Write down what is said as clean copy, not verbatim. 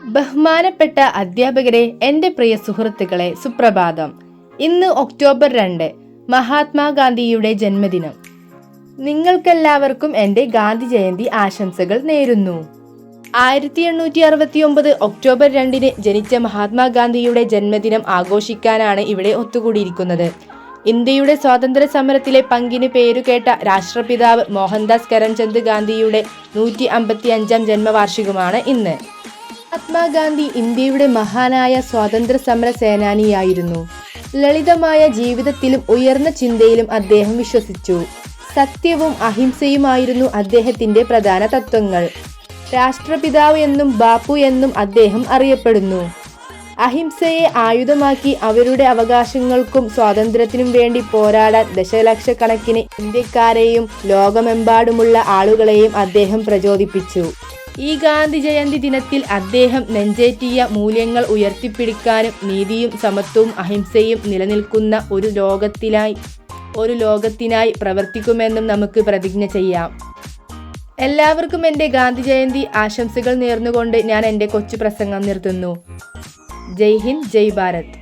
ബഹുമാനപ്പെട്ട അധ്യാപകരെ, എൻ്റെ പ്രിയ സുഹൃത്തുക്കളെ, സുപ്രഭാതം. ഇന്ന് ഒക്ടോബർ 2, മഹാത്മാഗാന്ധിയുടെ ജന്മദിനം. നിങ്ങൾക്കെല്ലാവർക്കും എൻ്റെ ഗാന്ധി ജയന്തി ആശംസകൾ നേരുന്നു. 1869 ഒക്ടോബർ 2 ജനിച്ച മഹാത്മാഗാന്ധിയുടെ ജന്മദിനം ആഘോഷിക്കാനാണ് ഇവിടെ ഒത്തുകൂടിയിരിക്കുന്നത്. ഇന്ത്യയുടെ സ്വാതന്ത്ര്യ സമരത്തിലെ പങ്കിന് പേരുകേട്ട രാഷ്ട്രപിതാവ് മോഹൻദാസ് കരംചന്ദ് ഗാന്ധിയുടെ 155ാം ജന്മവാർഷികമാണ് ഇന്ന്. മഹാത്മാഗാന്ധി ഇന്ത്യയുടെ മഹാനായ സ്വാതന്ത്ര്യ സമര സേനാനിയായിരുന്നു. ലളിതമായ ജീവിതത്തിലും ഉയർന്ന ചിന്തയിലും അദ്ദേഹം വിശ്വസിച്ചു. സത്യവും അഹിംസയുമായിരുന്നു അദ്ദേഹത്തിന്റെ പ്രധാന തത്വങ്ങൾ. രാഷ്ട്രപിതാവ് എന്നും ബാപ്പു എന്നും അദ്ദേഹം അറിയപ്പെടുന്നു. അഹിംസയെ ആയുധമാക്കി അവരുടെ അവകാശങ്ങൾക്കും സ്വാതന്ത്ര്യത്തിനും വേണ്ടി പോരാടാൻ ദശലക്ഷക്കണക്കിന് ഇന്ത്യക്കാരെയും ലോകമെമ്പാടുമുള്ള ആളുകളെയും അദ്ദേഹം പ്രചോദിപ്പിച്ചു. ഈ ഗാന്ധി ജയന്തി ദിനത്തിൽ അദ്ദേഹം നെഞ്ചേറ്റിയ മൂല്യങ്ങൾ ഉയർത്തിപ്പിടിക്കാനും നീതിയും സമത്വവും അഹിംസയും നിലനിൽക്കുന്ന ഒരു ലോകത്തിനായി പ്രവർത്തിക്കുമെന്നും നമുക്ക് പ്രതിജ്ഞ ചെയ്യാം. എല്ലാവർക്കും എൻ്റെ ഗാന്ധി ജയന്തി ആശംസകൾ നേർന്നുകൊണ്ട് ഞാൻ എൻ്റെ കൊച്ചു പ്രസംഗം നിർത്തുന്നു. ജയ് ഹിന്ദ്, ജയ് ഭാരത്.